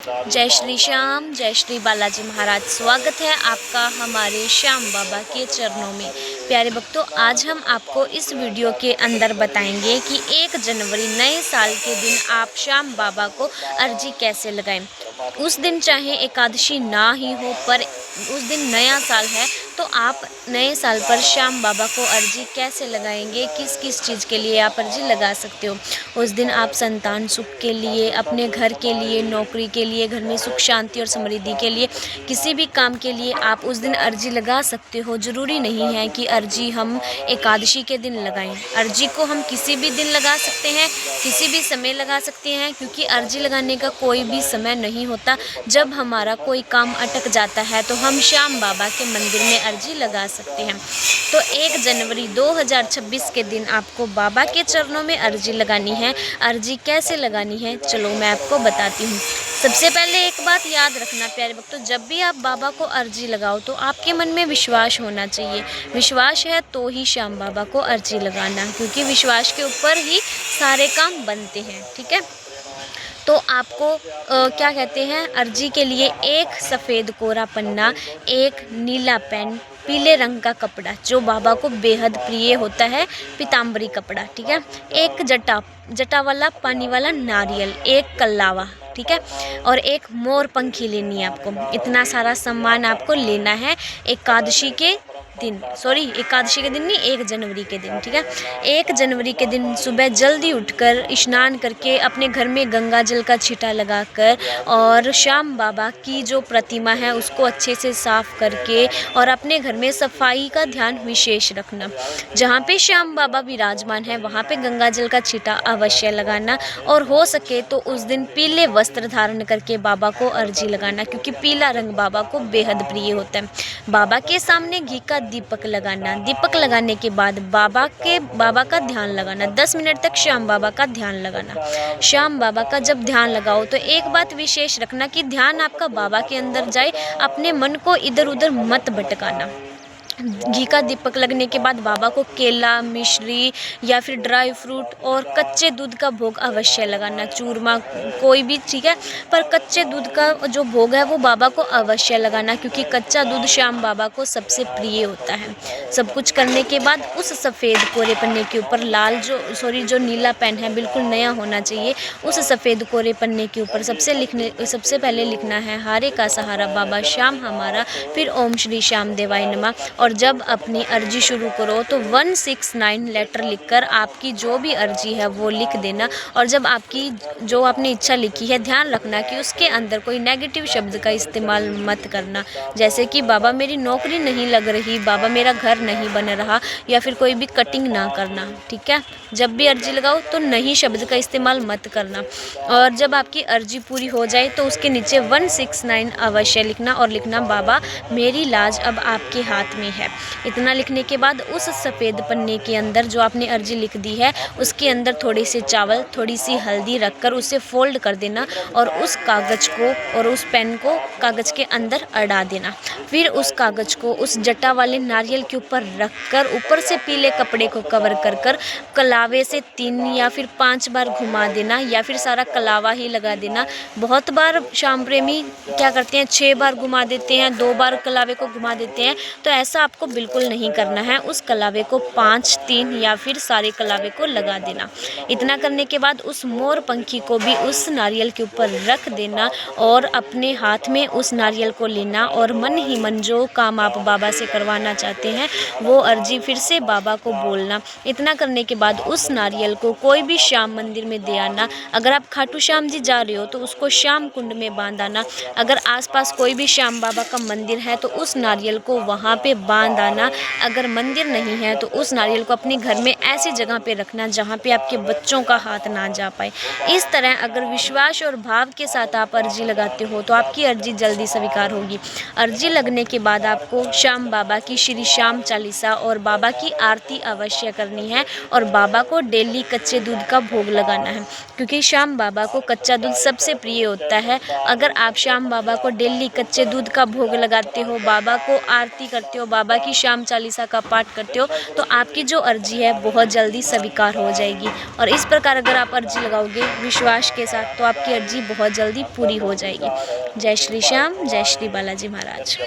जय श्री श्याम, जय श्री बालाजी महाराज। स्वागत है आपका हमारे श्याम बाबा के चरणों में। प्यारे भक्तों, आज हम आपको इस वीडियो के अंदर बताएंगे कि 1 जनवरी नए साल के दिन आप श्याम बाबा को अर्जी कैसे लगाएं। उस दिन चाहे एकादशी ना ही हो, पर उस दिन नया साल है तो आप नए साल पर श्याम बाबा को अर्जी कैसे लगाएंगे, किस किस चीज़ के लिए आप अर्जी लगा सकते हो। उस दिन आप संतान सुख के लिए, अपने घर के लिए, नौकरी के लिए, घर में सुख शांति और समृद्धि के लिए, किसी भी काम के लिए आप उस दिन अर्जी लगा सकते हो। ज़रूरी नहीं है कि अर्जी हम एकादशी के दिन लगाएं। अर्जी को हम किसी भी दिन लगा सकते हैं, किसी भी समय लगा सकते हैं, क्योंकि अर्जी लगाने का कोई भी समय नहीं होता। जब हमारा कोई काम अटक जाता है तो हम श्याम बाबा के मंदिर में अर्जी लगा सकते हैं। तो 1 जनवरी 2026 के दिन आपको बाबा के चरणों में अर्जी लगानी है। अर्जी कैसे लगानी है, चलो मैं आपको बताती हूँ। सबसे पहले एक बात याद रखना प्यारे भक्तों, जब भी आप बाबा को अर्जी लगाओ तो आपके मन में विश्वास होना चाहिए। विश्वास है तो ही श्याम बाबा को अर्जी लगाना, क्योंकि विश्वास के ऊपर ही सारे काम बनते हैं। ठीक है, तो आपको क्या कहते हैं, अर्जी के लिए एक सफ़ेद कोरा पन्ना, एक नीला पेन, पीले रंग का कपड़ा जो बाबा को बेहद प्रिय होता है, पीताम्बरी कपड़ा। ठीक है, एक जटा वाला पानी वाला नारियल, एक कल्लावा, ठीक है, और एक मोर पंखी लेनी है आपको। इतना सारा सामान आपको लेना है एकादशी के दिन, एकादशी के दिन नहीं, 1 जनवरी के दिन। ठीक है, 1 जनवरी के दिन सुबह जल्दी उठकर स्नान करके अपने घर में गंगा जल का छींटा लगाकर और श्याम बाबा की जो प्रतिमा है उसको अच्छे से साफ करके और अपने घर में सफाई का ध्यान विशेष रखना। जहाँ पे श्याम बाबा विराजमान है वहाँ पे गंगा जल का छींटा अवश्य लगाना, और हो सके तो उस दिन पीले वस्त्र धारण करके बाबा को अर्जी लगाना, क्योंकि पीला रंग बाबा को बेहद प्रिय होता है। बाबा के सामने घी का दीपक लगाना। दीपक लगाने के बाद बाबा का ध्यान लगाना। 10 मिनट तक श्याम बाबा का ध्यान लगाना। श्याम बाबा का जब ध्यान लगाओ तो एक बात विशेष रखना कि ध्यान आपका बाबा के अंदर जाए, अपने मन को इधर उधर मत भटकाना। घी का दीपक लगने के बाद बाबा को केला, मिश्री या फिर ड्राई फ्रूट और कच्चे दूध का भोग अवश्य लगाना। चूरमा कोई भी, ठीक है, पर कच्चे दूध का जो भोग है वो बाबा को अवश्य लगाना, क्योंकि कच्चा दूध श्याम बाबा को सबसे प्रिय होता है। सब कुछ करने के बाद उस सफ़ेद कोरे पन्ने के ऊपर जो नीला पेन है बिल्कुल नया होना चाहिए। उस सफ़ेद कोरे पन्ने के ऊपर सबसे पहले लिखना है हारे का सहारा बाबा श्याम हमारा, फिर ओम श्री श्याम देवाय नमः। और जब अपनी अर्जी शुरू करो तो 169 लेटर लिखकर आपकी जो भी अर्जी है वो लिख देना। और जब आपकी जो आपने इच्छा लिखी है, ध्यान रखना कि उसके अंदर कोई नेगेटिव शब्द का इस्तेमाल मत करना, जैसे कि बाबा मेरी नौकरी नहीं लग रही, बाबा मेरा घर नहीं बन रहा, या फिर कोई भी कटिंग ना करना। ठीक है, जब भी अर्जी लगाओ तो नहीं शब्द का इस्तेमाल मत करना। और जब आपकी अर्जी पूरी हो जाए तो उसके नीचे 169 अवश्य लिखना, और लिखना बाबा मेरी लाज अब आपके हाथ में है। इतना लिखने के बाद उस सफ़ेद पन्ने के अंदर जो आपने अर्जी लिख दी है उसके अंदर थोड़ी सी चावल, थोड़ी सी हल्दी रखकर उसे फोल्ड कर देना, और उस कागज़ को और उस पेन को कागज़ के अंदर अड़ा देना। फिर उस कागज़ को उस जटा वाले नारियल के ऊपर रखकर ऊपर से पीले कपड़े को कवर कर कलावे से 3 या फिर 5 बार घुमा देना, या फिर सारा कलावा ही लगा देना। बहुत बार श्याम प्रेमी क्या करते हैं, 6 बार घुमा देते हैं, 2 बार कलावे को घुमा देते हैं, तो ऐसा आपको बिल्कुल नहीं करना है। उस कलावे को 5, 3 या फिर सारे कलावे को लगा देना। इतना करने के बाद उस मोर पंखी को भी उस नारियल के ऊपर रख देना, और अपने हाथ में उस नारियल को लेना और मन ही मन जो काम आप बाबा से करवाना चाहते हैं वो अर्जी फिर से बाबा को बोलना। इतना करने के बाद उस नारियल को कोई भी श्याम मंदिर में दे आना। अगर आप खाटू श्याम जी जा रहे हो तो उसको श्याम कुंड में बांध आना। अगर आसपास कोई भी श्याम बाबा का मंदिर है तो उस नारियल को वहाँ पे बांध आना। अगर मंदिर नहीं है तो उस नारियल को अपने घर में ऐसी जगह पे रखना जहाँ पे आपके बच्चों का हाथ ना जा पाए। इस तरह अगर विश्वास और भाव के साथ आप अर्जी लगाते हो तो आपकी अर्जी जल्दी स्वीकार होगी। अर्जी लगने के बाद आपको श्याम बाबा की श्री श्याम चालीसा और बाबा की आरती अवश्य करनी है, और बाबा को डेली कच्चे दूध का भोग लगाना है, क्योंकि श्याम बाबा को कच्चा दूध सबसे प्रिय होता है। अगर आप श्याम बाबा को डेली कच्चे दूध का भोग लगाते हो, बाबा को आरती करते हो, बाबा बाबा की श्याम चालीसा का पाठ करते हो तो आपकी जो अर्जी है बहुत जल्दी स्वीकार हो जाएगी। और इस प्रकार अगर आप अर्जी लगाओगे विश्वास के साथ तो आपकी अर्जी बहुत जल्दी पूरी हो जाएगी। जय श्री श्याम, जय श्री बालाजी महाराज।